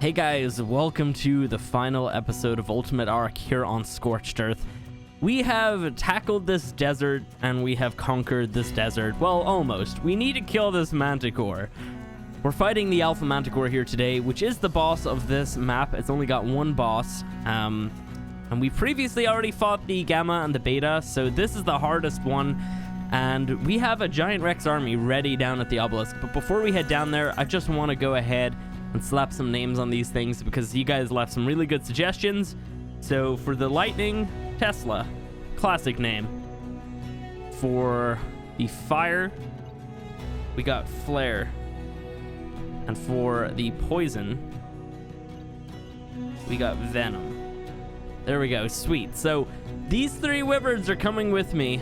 Hey guys, welcome to the final episode of Ultimate Arc here on Scorched Earth. We have tackled this desert and we have conquered this desert. Well, almost. We need to kill this Manticore. We're fighting the Alpha Manticore here today, which is the boss of this map. It's only got one boss. And we previously already fought the Gamma and the Beta, so this is the hardest one. And we have a giant Rex army ready down at the obelisk. But before we head down there, I just want to go ahead and slap some names on these things because you guys left some really good suggestions. So for the Lightning, Tesla, classic name. For the Fire, we got Flare. And for the Poison, we got Venom. There we go, sweet. So these three wyverns are coming with me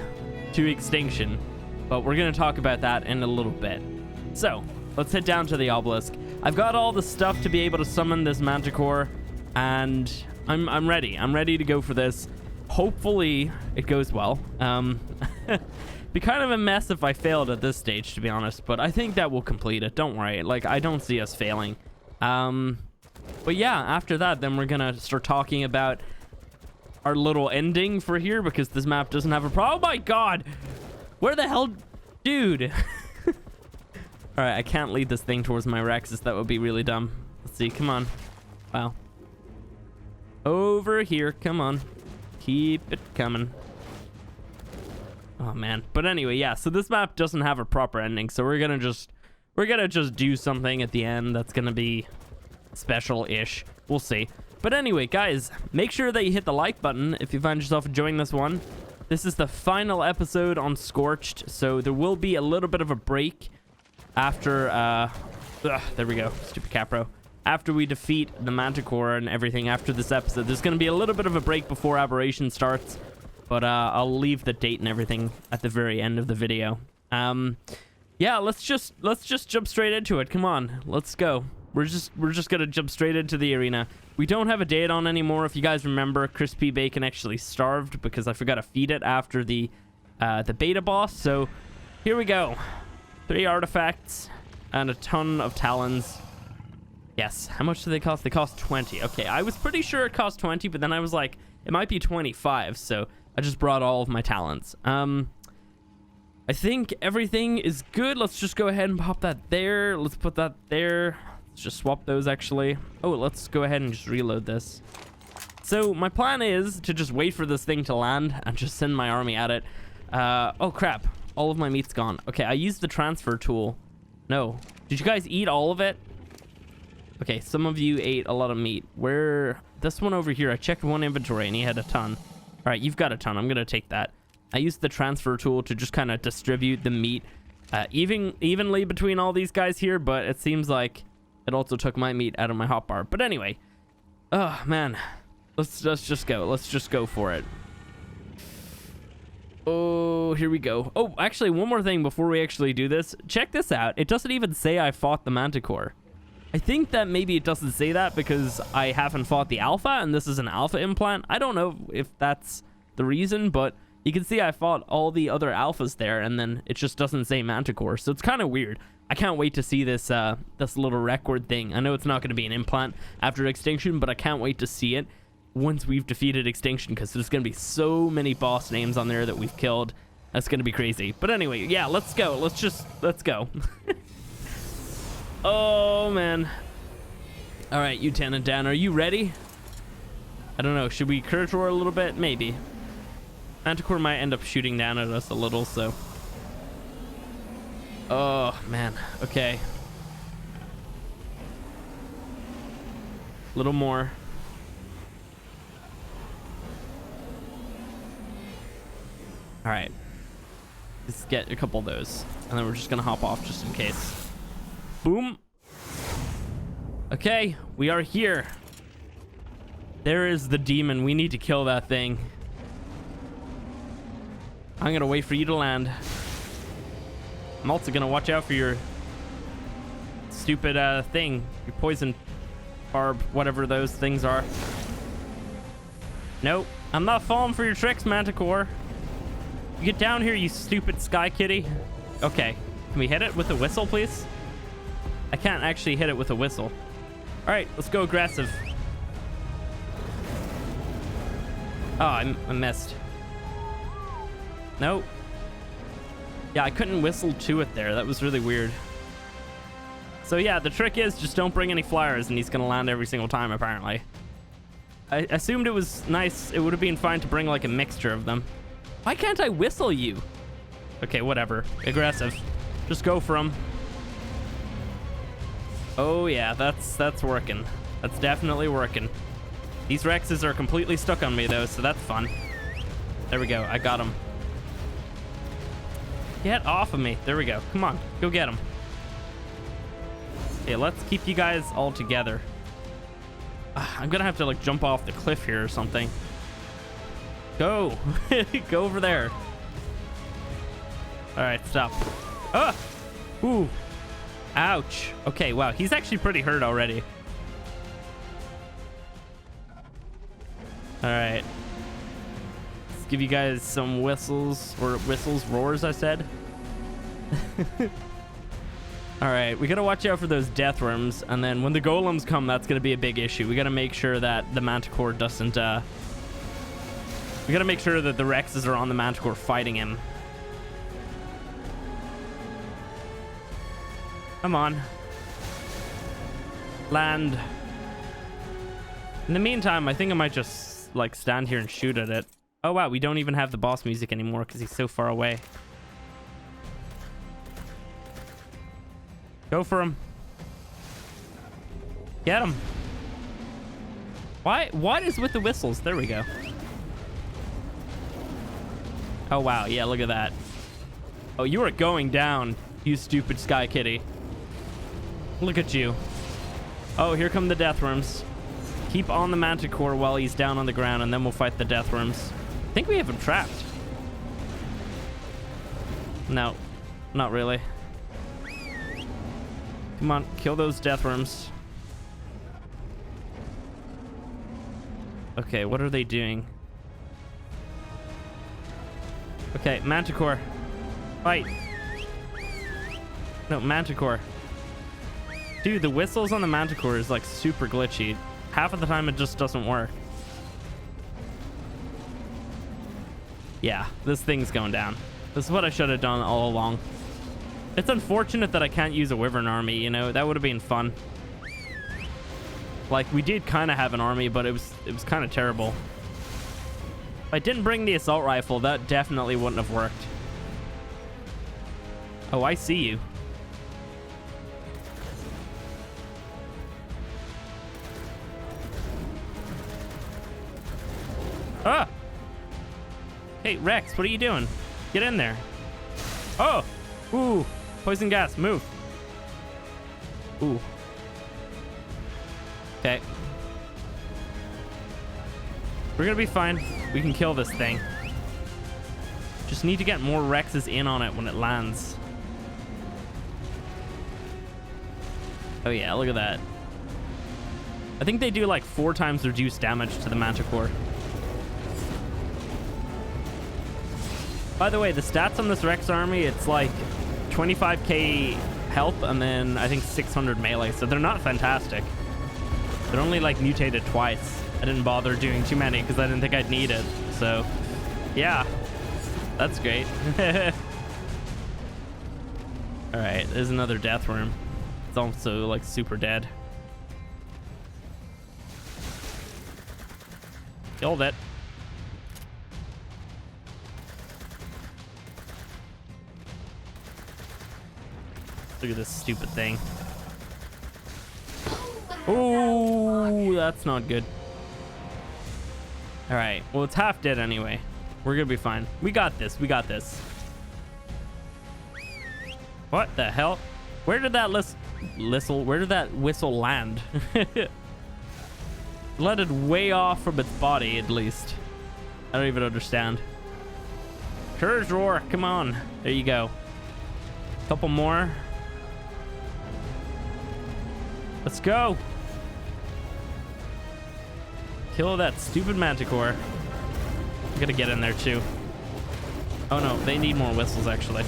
to extinction, but we're gonna talk about that in a little bit. So let's head down to the obelisk. I've got all the stuff to be able to summon this Manticore, and I'm ready. I'm ready to go for this. Hopefully it goes well. Be kind of a mess if I failed at this stage, to be honest, but I think that we'll complete it. Don't worry. Like, I don't see us failing. But yeah, after that, then we're gonna start talking about our little ending for here, because this map doesn't have a problem. Oh my god! Where the hell? Dude! Alright, I can't lead this thing towards my Rexes. That would be really dumb. Let's see. Come on. Wow. Over here. Come on. Keep it coming. Oh, man. But anyway, yeah. So this map doesn't have a proper ending. So we're gonna just do something at the end that's gonna be special-ish. We'll see. But anyway, guys, make sure that you hit the like button if you find yourself enjoying this one. This is the final episode on Scorched, so there will be a little bit of a break after, there we go, stupid Capro. After we defeat the Manticore and everything after this episode, there's going to be a little bit of a break before Aberration starts, but I'll leave the date and everything at the very end of the video. Yeah, let's just jump straight into it. Come on, let's go. We're just gonna jump straight into the arena. We don't have a date on anymore. If you guys remember, Crispy Bacon actually starved because I forgot to feed it after the beta boss. So here we go. 3 artifacts and a ton of talons. Yes. How much do they cost? They cost 20. Okay, I was pretty sure it cost 20, but then I was like, it might be 25. So I just brought all of my talents. I think everything is good. Let's just go ahead and pop that there. Let's put that there. Let's just swap those, actually. Oh, let's go ahead and just reload this. So my plan is to just wait for this thing to land and just send my army at it. Oh, crap. All of my meat's gone. Okay, I used the transfer tool. No. Did you guys eat all of it? Okay, some of you ate a lot of meat. Where? This one over here. I checked one inventory and he had a ton. All right, you've got a ton. I'm going to take that. I used the transfer tool to just kind of distribute the meat evenly between all these guys here, but it seems like it also took my meat out of my hotbar. But anyway, oh man, let's just go. Let's just go for it. Oh, here we go. Oh, actually, one more thing before we actually do this. Check this out. It doesn't even say I fought the Manticore. I think that maybe it doesn't say that because I haven't fought the Alpha, and this is an Alpha implant. I don't know if that's the reason, but you can see I fought all the other Alphas there, and then it just doesn't say Manticore. So it's kind of weird. I can't wait to see this this little record thing. I know it's not going to be an implant after Extinction, but I can't wait to see it once we've defeated Extinction, because there's going to be so many boss names on there that we've killed. That's going to be crazy. But anyway, yeah, let's go. Let's go. Oh, man. All right, Lieutenant Dan, are you ready? I don't know. Should we curse roar a little bit? Maybe. Manticore might end up shooting down at us a little, so. Oh, man. Okay. A little more. All right. Let's get a couple of those. And then we're just going to hop off just in case. Boom. Okay, we are here. There is the demon. We need to kill that thing. I'm going to wait for you to land. I'm also going to watch out for your stupid thing. Your poison barb, whatever those things are. Nope. I'm not falling for your tricks, Manticore. You get down here, you stupid sky kitty. Okay. Can we hit it with a whistle, please? I can't actually hit it with a whistle. All right, let's go aggressive. Oh, I missed. Nope. Yeah, I couldn't whistle to it there. That was really weird. So yeah, the trick is just don't bring any flyers and he's gonna land every single time, apparently. I assumed it was nice. It would have been fine to bring like a mixture of them. Why can't I whistle you? Okay, whatever. Aggressive. Just go for him. Oh yeah, that's working. That's definitely working. These Rexes are completely stuck on me though, so that's fun. There we go. I got him. Get off of me. There we go. Come on. Go get him. Okay, let's keep you guys all together. I'm gonna have to like jump off the cliff here or something. Go. Go over there. All right, stop. Ah! Ooh. Ouch. Okay, wow. He's actually pretty hurt already. All right. Let's give you guys some whistles. Or whistles, roars, I said. All right, we gotta watch out for those death worms, and then when the golems come, that's gonna be a big issue. We gotta make sure that the manticore doesn't we gotta make sure that the Rexes are on the manticore fighting him. Come on. Land. In the meantime, I think I might just like stand here and shoot at it. Oh wow, we don't even have the boss music anymore because he's so far away. Go for him. Get him. Why? What is with the whistles? There we go. Oh, wow. Yeah, look at that. Oh, you are going down, you stupid sky kitty. Look at you. Oh, here come the death worms. Keep on the manticore while he's down on the ground, and then we'll fight the death worms. I think we have him trapped. No, not really. Come on, kill those death worms. Okay, what are they doing? Okay, manticore. Fight. No, manticore. Dude, the whistles on the manticore is like super glitchy. Half of the time it just doesn't work. Yeah, this thing's going down. This is what I should have done all along. It's unfortunate that I can't use a wyvern army, you know? That would have been fun. Like, we did kind of have an army, but it was kind of terrible. If I didn't bring the assault rifle, that definitely wouldn't have worked. Oh, I see you. Ah! Hey, Rex, what are you doing? Get in there. Oh! Ooh! Poison gas, move. Ooh. Okay. We're gonna be fine. We can kill this thing. Just need to get more Rexes in on it when it lands. Oh yeah, look at that. I think they do like 4 times reduced damage to the manticore. By the way, the stats on this Rex army, it's like 25k health and then I think 600 melee, so they're not fantastic. They're only like mutated twice. I didn't bother doing too many because I didn't think I'd need it. So yeah, that's great. All right, there's another death worm. It's also like super dead. Killed it. Look at this stupid thing. Oh, that's not good. All right. Well, it's half dead anyway. We're gonna be fine. We got this. We got this. What the hell? Where did that Where did that whistle land? Landed way off from its body, at least. I don't even understand. Courage roar. Come on. There you go. Couple more. Let's go. Kill that stupid manticore. I gotta get in there too. Oh no, they need more whistles actually.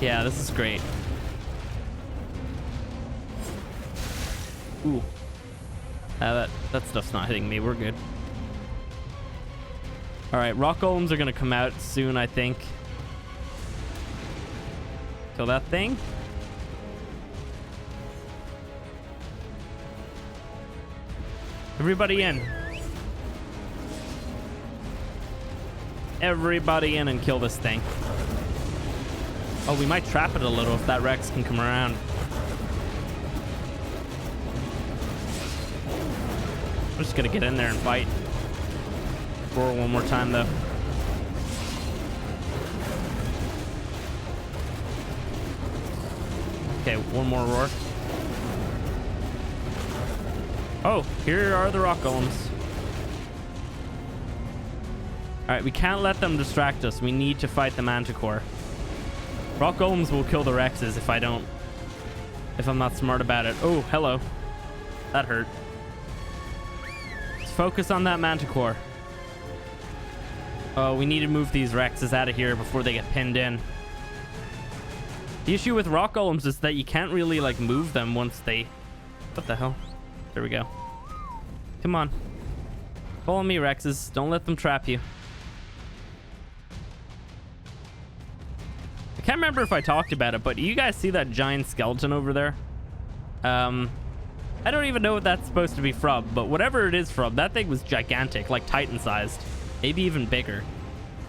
Yeah, this is great. Ooh. That stuff's not hitting me. We're good. All right, rock golems are gonna come out soon, I think. Kill that thing. Everybody in. Everybody in and kill this thing. Oh, we might trap it a little if that Rex can come around. I'm just gonna get in there and fight. Roar one more time though. Okay, one more roar. Oh, here are the rock golems. All right, we can't let them distract us. We need to fight the Manticore. Rock golems will kill the Rexes if I'm not smart about it. Oh, hello. That hurt. Let's focus on that Manticore. Oh, we need to move these Rexes out of here before they get pinned in. The issue with rock golems is that you can't really like move them once they... What the hell? There we go. Come on. Follow me, Rexes. Don't let them trap you. I can't remember if I talked about it, but do you guys see that giant skeleton over there? I don't even know what that's supposed to be from, but whatever it is from, that thing was gigantic, like Titan-sized. Maybe even bigger.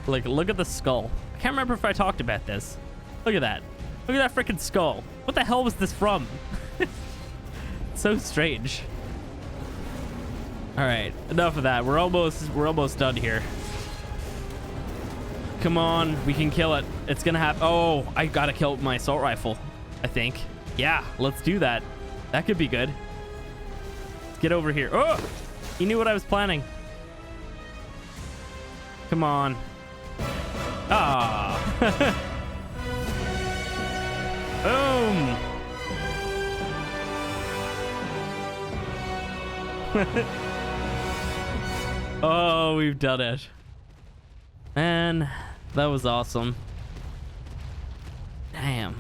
Like, look at the skull. I can't remember if I talked about this. Look at that. Look at that freaking skull. What the hell was this from? So strange. All right, enough of that. We're almost done here. Come on, we can kill it. It's gonna happen. Oh, I gotta kill my assault rifle, I think. Yeah, let's do that. That could be good. Let's get over here. Oh, he knew what I was planning. Come on. Ah. Boom. Oh, we've done it. Man, that was awesome. Damn.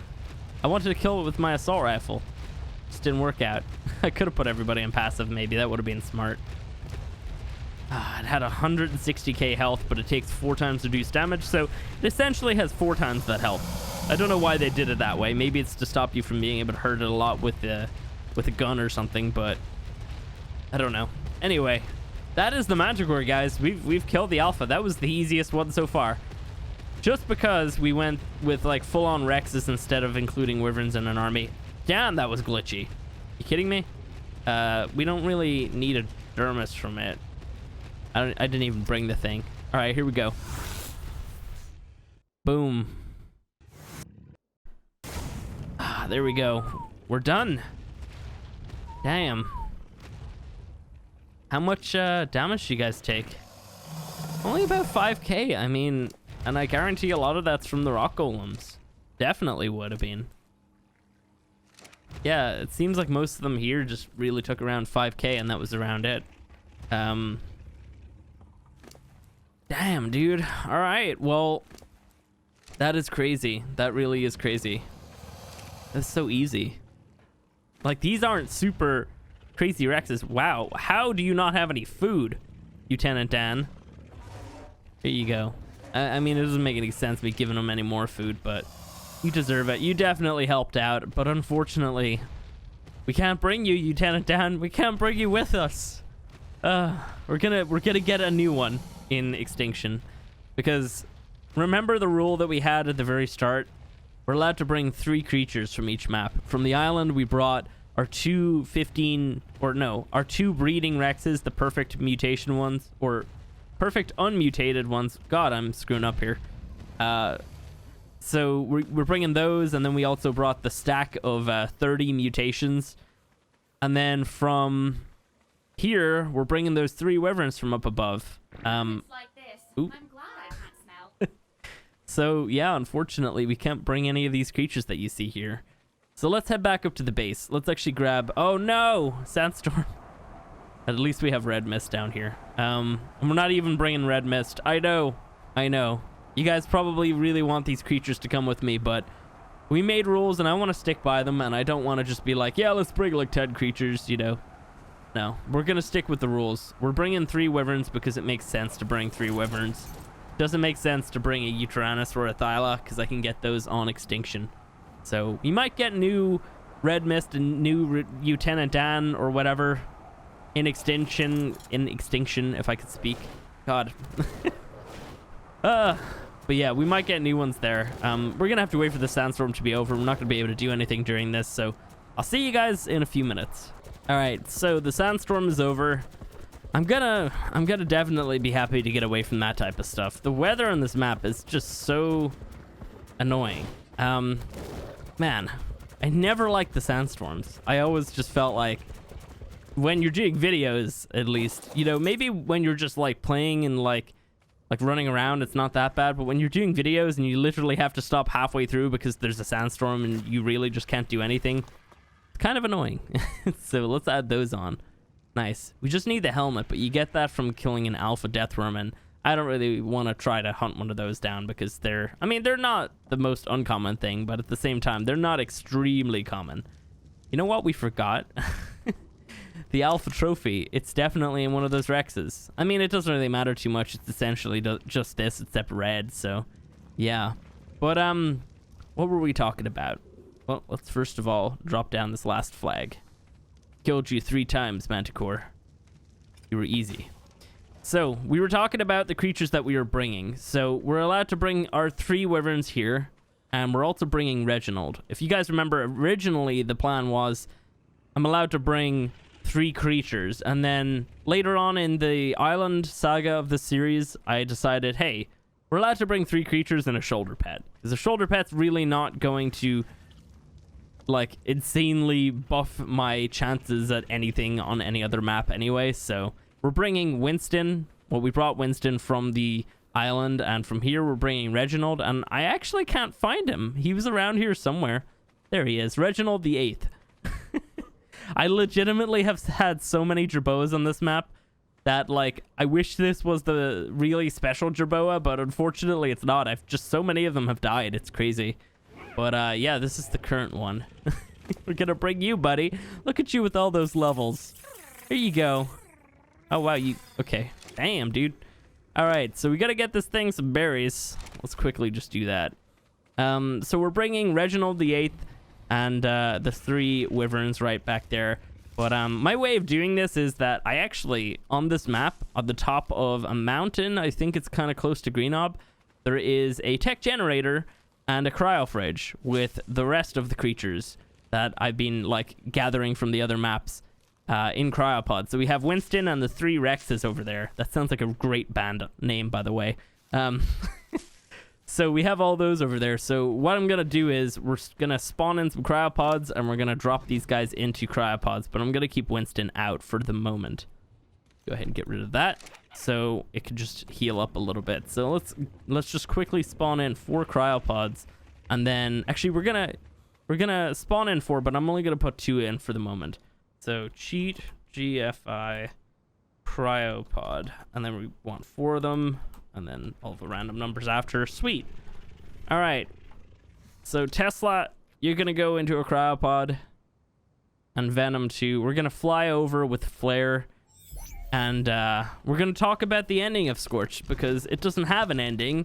I wanted to kill it with my assault rifle. Just didn't work out. I could have put everybody in passive, maybe. That would have been smart. It had 160k health, but it takes 4 times reduced damage, so it essentially has 4 times that health. I don't know why they did it that way. Maybe it's to stop you from being able to hurt it a lot with a gun or something, but I don't know. Anyway, that is the Manticore, guys. We've killed the alpha. That was the easiest one so far. Just because we went with like full-on Rexes instead of including Wyverns in an army. Damn, that was glitchy. You kidding me? We don't really need a Dermis from it. I didn't even bring the thing. All right, here we go. Boom. Ah, there we go. We're done. Damn. How much damage do you guys take? Only about 5k. I mean, and I guarantee a lot of that's from the rock golems. Definitely would have been. Yeah, it seems like most of them here just really took around 5k, and that was around it. Damn, dude. All right, well, that is crazy. That really is crazy. That's so easy. Like, these aren't super crazy Rexes. Wow, how do you not have any food, Lieutenant Dan? Here you go. I mean, it doesn't make any sense me giving them any more food, but you deserve it. You definitely helped out, but unfortunately, we can't bring you, Lieutenant Dan. We can't bring you with us. We're gonna get a new one in Extinction, because remember the rule that we had at the very start? We're allowed to bring 3 creatures from each map. From the island, we brought our 2 breeding Rexes, the perfect mutation ones, or perfect unmutated ones. God, I'm screwing up here. So we're bringing those, and then we also brought the stack of 30 mutations. And then from here, we're bringing those 3 Wyverns from up above. It's like this. I'm glad I can't smell. So yeah, unfortunately, we can't bring any of these creatures that you see here. So let's head back up to the base. Let's actually grab... Oh no! Sandstorm. At least we have Red Mist down here. And we're not even bringing Red Mist. I know. You guys probably really want these creatures to come with me, but We made rules, and I want to stick by them, and I don't want to just be like, yeah, let's bring like 10 creatures, you know. No, we're going to stick with the rules. We're bringing 3 wyverns because it makes sense to bring 3 wyverns. Doesn't make sense to bring a Utyrannus or a Thyla because I can get those on extinction. So we might get new Red Mist and new Lieutenant Dan or whatever in extinction, if I could speak. God. But yeah, we might get new ones there. We're gonna have to wait for the sandstorm to be over. We're not gonna be able to do anything during this, so I'll see you guys in a few minutes. All right, so the sandstorm is over. I'm gonna definitely be happy to get away from that type of stuff. The weather on this map is just so annoying. Man, I never liked the sandstorms. I always just felt like when you're doing videos, at least, you know, maybe when you're just like playing and like running around, it's not that bad. But when you're doing videos and you literally have to stop halfway through because there's a sandstorm and you really just can't do anything, it's kind of annoying. So let's add those on. Nice. We just need the helmet, but you get that from killing an alpha deathworm, and I don't really want to try to hunt one of those down because they're not the most uncommon thing, but at the same time, they're not extremely common. You know what we forgot? The alpha trophy. It's definitely in one of those Rexes. I mean, it doesn't really matter too much. It's essentially just this, except red, so yeah. But, what were we talking about? Well, let's first of all drop down this last flag. Killed you 3 times, Manticore. You were easy. So, we were talking about the creatures that we were bringing. So, we're allowed to bring our 3 wyverns here, and we're also bringing Reginald. If you guys remember, originally the plan was I'm allowed to bring 3 creatures, and then later on in the island saga of the series, I decided, hey, we're allowed to bring 3 creatures and a shoulder pet. Because a shoulder pet's really not going to like insanely buff my chances at anything on any other map anyway. So we're bringing Winston. Well, we brought Winston from the island, and from here we're bringing Reginald, and I actually can't find him. He was around here somewhere. There he is, Reginald the 8th. I legitimately have had so many Jerboas on this map that, like, I wish this was the really special Jerboa, but unfortunately it's not. So many of them have died. It's crazy. But, yeah, this is the current one. We're gonna bring you, buddy. Look at you with all those levels. Here you go. Oh, wow, okay. Damn, dude. All right, so we gotta get this thing some berries. Let's quickly just do that. So we're bringing Reginald the 8th and the 3 wyverns right back there. But my way of doing this is that I actually, on this map, on the top of a mountain, I think it's kind of close to Greenob, there is a tech generator and a cryo fridge with the rest of the creatures that I've been like gathering from the other maps in cryopods. So we have Winston and the 3 Rexes over there. That sounds like a great band name, by the way. So we have all those over there. So what I'm gonna do is we're gonna spawn in some cryopods and we're gonna drop these guys into cryopods, but I'm gonna keep Winston out for the moment. Go ahead and get rid of that so it can just heal up a little bit. So let's just quickly spawn in 4 cryopods, and then actually we're gonna spawn in 4, but I'm only gonna put 2 in for the moment. So cheat GFI cryopod, and then we want 4 of them, and then all the random numbers after. Sweet. All right, so Tesla, you're gonna go into a cryopod, and Venom too. We're gonna fly over with Flare, and we're gonna talk about the ending of Scorched, because it doesn't have an ending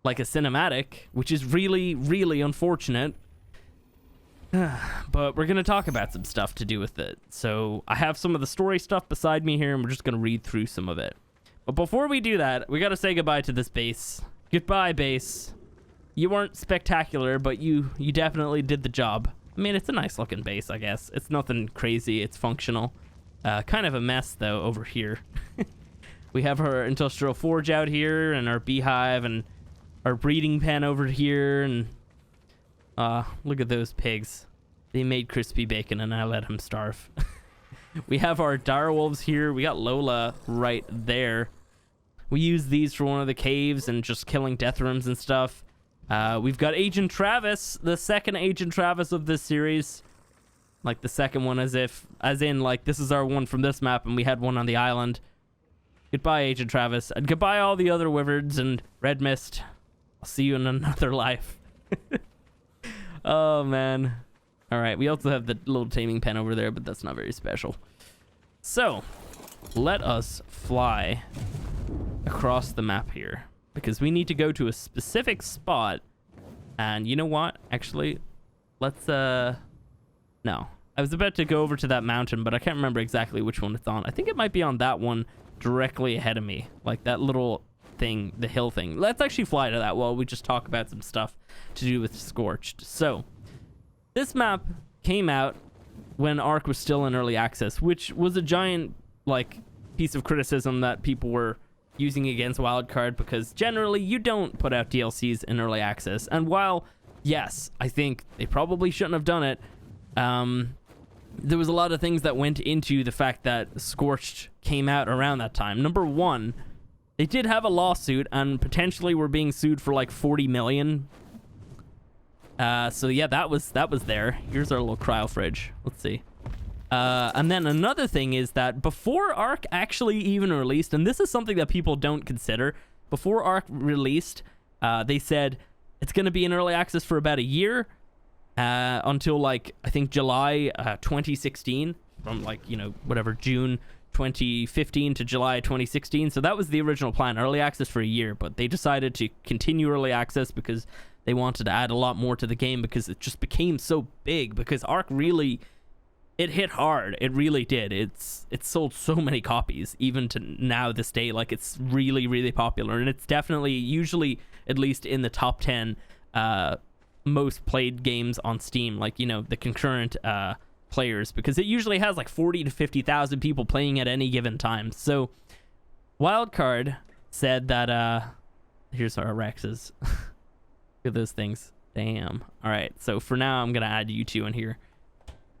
like a cinematic, which is really, really unfortunate. But we're gonna talk about some stuff to do with it. So I have some of the story stuff beside me here, and we're just gonna read through some of it. But before we do that, we gotta say goodbye to this base. Goodbye, base. You weren't spectacular, but you definitely did the job. I mean, it's a nice looking base, I guess. It's nothing crazy. It's functional. Kind of a mess, though, over here. We have our industrial forge out here, and our beehive, and our breeding pen over here, and look at those pigs. They made crispy bacon, and I let him starve. We have our direwolves here. We got Lola right there. We use these for one of the caves and just killing death rooms and stuff. We've got Agent Travis, the second Agent Travis of this series. Like the second one, as in like this is our one from this map, and we had one on the island. Goodbye, Agent Travis, and goodbye all the other wyverns and Red Mist. I'll see you in another life. Oh, man. All right, we also have the little taming pen over there, but that's not very special. So, let us fly across the map here, because we need to go to a specific spot. And you know what? Actually, let's, no. I was about to go over to that mountain, but I can't remember exactly which one it's on. I think it might be on that one directly ahead of me, like that little thing, the hill thing. Let's actually fly to that while we just talk about some stuff to do with Scorched. So, this map came out when Ark was still in early access, which was a giant, like, piece of criticism that people were using against Wildcard, because generally you don't put out DLCs in early access. And while, yes, I think they probably shouldn't have done it, there was a lot of things that went into the fact that Scorched came out around that time. Number one, they did have a lawsuit and potentially were being sued for like 40 million. So yeah, that was there. Here's our little cryo fridge. Let's see. And then another thing is that before Ark actually even released, and this is something that people don't consider, before Ark released, they said it's going to be in early access for about a year, until like, I think July 2016, from like, you know, whatever, June 2015 to July 2016. So that was the original plan, early access for a year, but they decided to continue early access because they wanted to add a lot more to the game, because it just became so big, because Ark really, it hit hard. It really did. It's sold so many copies, even to now this day. Like, it's really, really popular, and it's definitely, usually, at least in the top 10 most played games on Steam, like, you know, the concurrent players, because it usually has like 40 to 50,000 people playing at any given time. So Wildcard said that here's our Rexes. Look at those things. Damn. All right, so for now I'm gonna add you two in here.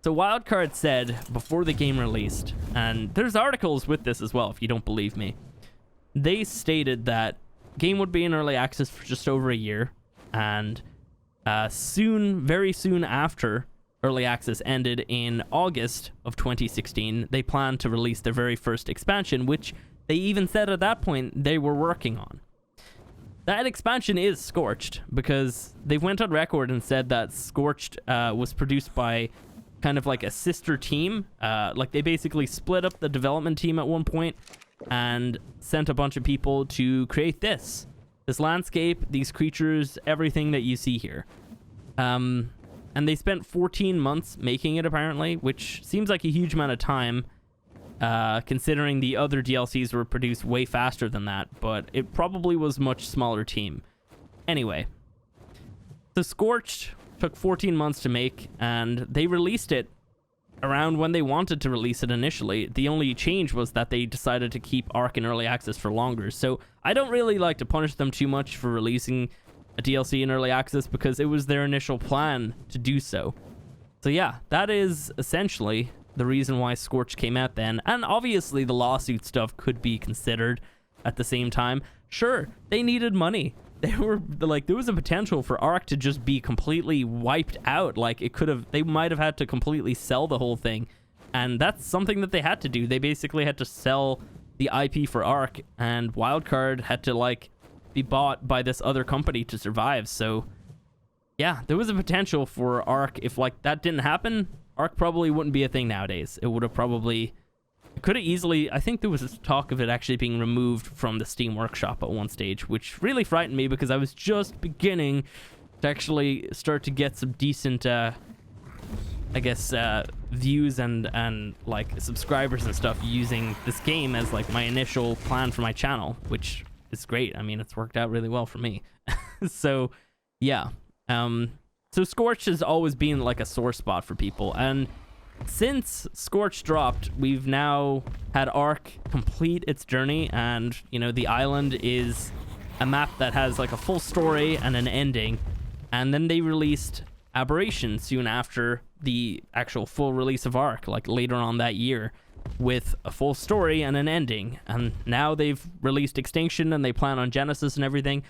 So Wildcard said before the game released, and there's articles with this as well if you don't believe me, they stated that game would be in early access for just over a year, and soon, very soon after early access ended in August of 2016, they planned to release their very first expansion, which they even said at that point they were working on. That expansion is Scorched, because they went on record and said that Scorched was produced by kind of like a sister team. Like, they basically split up the development team at one point and sent a bunch of people to create this landscape, these creatures, everything that you see here. And they spent 14 months making it, apparently, which seems like a huge amount of time, considering the other DLCs were produced way faster than that, but it probably was a much smaller team. Anyway, the Scorched took 14 months to make, and they released it around when they wanted to release it initially. The only change was that they decided to keep Ark in early access for longer. So I don't really like to punish them too much for releasing a DLC in early access, because it was their initial plan to do so. So yeah, that is essentially the reason why Scorched came out then. And obviously the lawsuit stuff could be considered at the same time. Sure, they needed money. They were like, there was a potential for Ark to just be completely wiped out. Like, it could have, they might have had to completely sell the whole thing, and that's something that they had to do. They basically had to sell the IP for Ark, and Wildcard had to like be bought by this other company to survive. So yeah, there was a potential for Ark. If like that didn't happen, Ark probably wouldn't be a thing nowadays. It would have probably, it could have easily, I think there was talk of it actually being removed from the Steam Workshop at one stage, which really frightened me, because I was just beginning to actually start to get some decent, I guess, views and like subscribers and stuff using this game as like my initial plan for my channel, which is great. I mean, it's worked out really well for me. So yeah. So Scorched has always been like a sore spot for people, and since Scorched dropped, we've now had Ark complete its journey, and, you know, the island is a map that has like a full story and an ending. And then they released Aberration soon after the actual full release of Ark, like later on that year, with a full story and an ending. And now they've released Extinction, and they plan on Genesis and everything.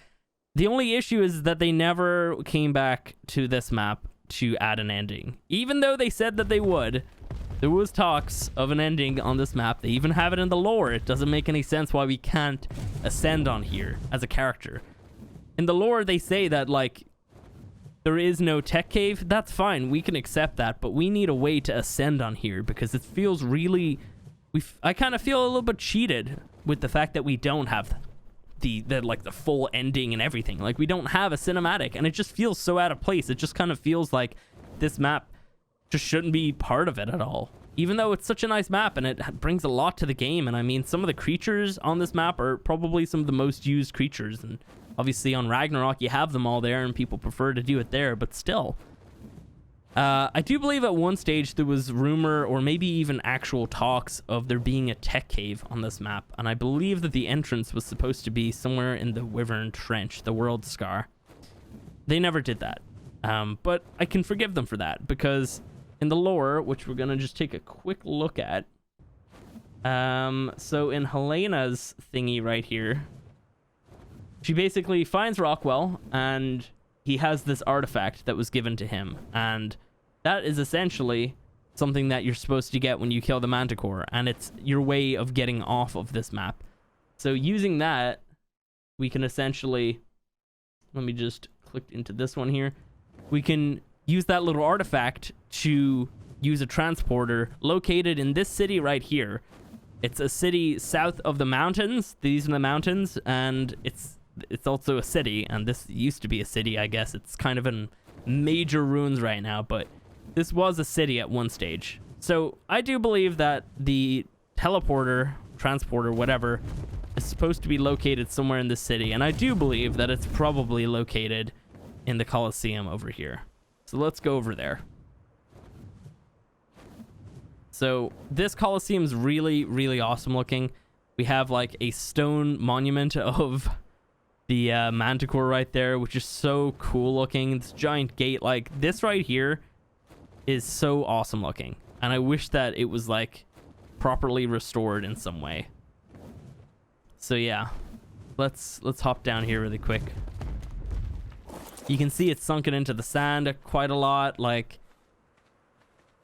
The only issue is that they never came back to this map to add an ending. Even though they said that they would, there was talks of an ending on this map. They even have it in the lore. It doesn't make any sense why we can't ascend on here as a character. In the lore, they say that, like, there is no tech cave. That's fine. We can accept that, but we need a way to ascend on here because it feels really... I kind of feel a little bit cheated with the fact that we don't have the full ending and everything. Like, we don't have a cinematic, and it just feels so out of place. It just kind of feels like this map just shouldn't be part of it at all. Even though it's such a nice map and it brings a lot to the game. And I mean, some of the creatures on this map are probably some of the most used creatures. And obviously on Ragnarok, you have them all there and people prefer to do it there, but still. I do believe at one stage there was rumor or maybe even actual talks of there being a tech cave on this map. And I believe that the entrance was supposed to be somewhere in the Wyvern Trench, the World Scar. They never did that. But I can forgive them for that because in the lore, which we're going to just take a quick look at. So in Helena's thingy right here, she basically finds Rockwell and he has this artifact that was given to him. And that is essentially something that you're supposed to get when you kill the Manticore. And it's your way of getting off of this map. So using that, we can essentially... Let me just click into this one here. We can use that little artifact to use a transporter located in this city right here. It's a city south of the mountains. These are the mountains, and it's also a city, and this used to be a city, I guess. It's kind of in major ruins right now, but this was a city at one stage. So I do believe that the teleporter, transporter, whatever, is supposed to be located somewhere in this city, and I do believe that it's probably located in the Colosseum over here. So let's go over there. So this Colosseum is really, really awesome looking. We have like a stone monument of the Manticore right there, which is so cool looking. This giant gate, like this right here, is so awesome looking. And I wish that it was like properly restored in some way. So yeah, let's hop down here really quick. You can see it's sunken into the sand quite a lot. Like,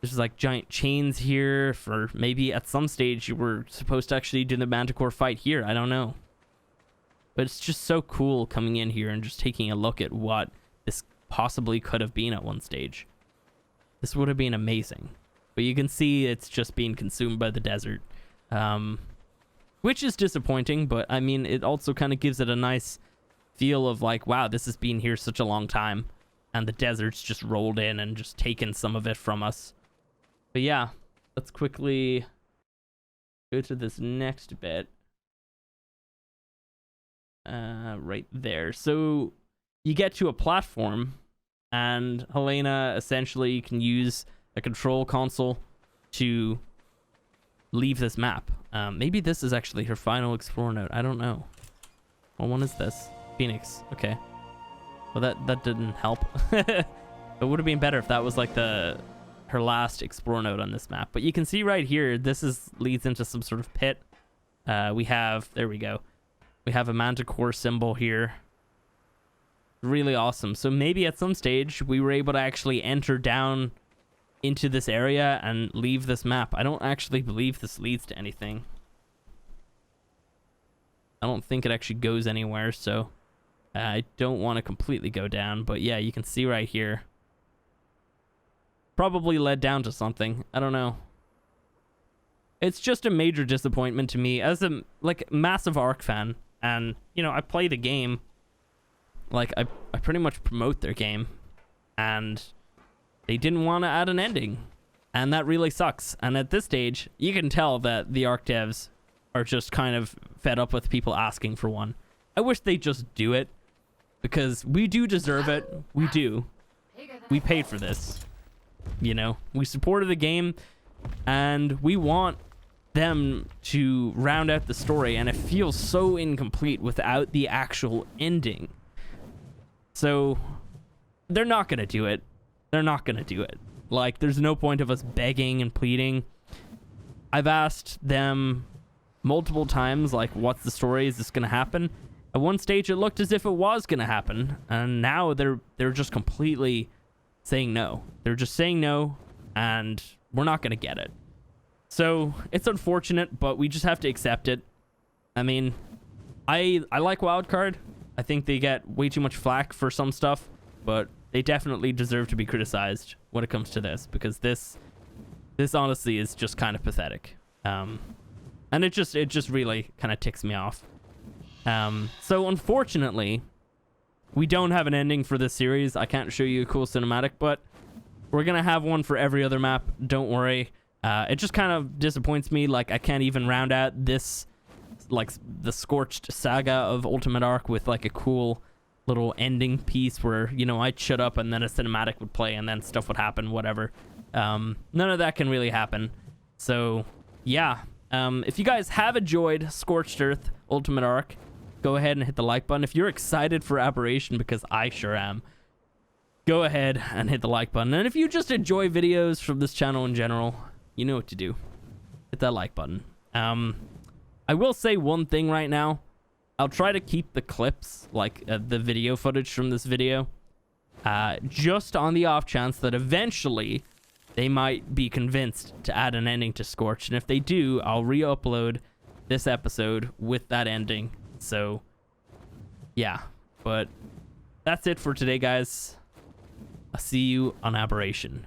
there's like giant chains here for maybe at some stage you were supposed to actually do the Manticore fight here. I don't know. But it's just so cool coming in here and just taking a look at what this possibly could have been at one stage. This would have been amazing. But you can see it's just being consumed by the desert. Which is disappointing, but I mean, it also kind of gives it a nice feel of like, wow, this has been here such a long time. And the desert's just rolled in and just taken some of it from us. But yeah, let's quickly go to this next bit. Right there. So you get to a platform, and Helena essentially can use a control console to leave this map. Maybe this is actually her final explore note. I don't know. Well, one is this? Phoenix. Okay. Well, that didn't help. It would have been better if that was like her last explore note on this map. But you can see right here, this leads into some sort of pit. There we go. We have a Manticore symbol here. Really awesome. So maybe at some stage we were able to actually enter down into this area and leave this map. I don't actually believe this leads to anything. I don't think it actually goes anywhere, so I don't want to completely go down. But yeah, you can see right here. Probably led down to something. I don't know. It's just a major disappointment to me as a massive Ark fan. And, you know, I play the game. Like, I pretty much promote their game. And they didn't want to add an ending. And that really sucks. And at this stage, you can tell that the Ark devs are just kind of fed up with people asking for one. I wish they'd just do it. Because we do deserve it. We do. We paid for this. You know, we supported the game. And we want them to round out the story, and it feels so incomplete without the actual ending. So they're not gonna do it. They're not gonna do it. Like, there's no point of us begging and pleading. I've asked them multiple times, like, what's the story? Is this gonna happen? At one stage it looked as if it was gonna happen, and now they're just completely saying no. They're just saying no, and we're not gonna get it. So it's unfortunate, but we just have to accept it. I mean, I like Wildcard. I think they get way too much flack for some stuff, but they definitely deserve to be criticized when it comes to this, because this honestly is just kind of pathetic. And it just really kind of ticks me off. So unfortunately, we don't have an ending for this series. I can't show you a cool cinematic, but we're gonna have one for every other map. Don't worry. It just kind of disappoints me. Like, I can't even round out this, like, the Scorched saga of Ultimate Arc with like a cool little ending piece where, you know, I'd shut up and then a cinematic would play and then stuff would happen, whatever. None of that can really happen. So yeah, if you guys have enjoyed Scorched Earth Ultimate Arc, go ahead and hit the like button. If you're excited for Aberration, because I sure am, go ahead and hit the like button. And if you just enjoy videos from this channel in general, you know what to do. Hit that like button. I will say one thing right now. I'll try to keep the clips, like the video footage from this video, just on the off chance that eventually they might be convinced to add an ending to Scorched. And if they do, I'll re-upload this episode with that ending. So yeah, but that's it for today, guys. I'll see you on Aberration.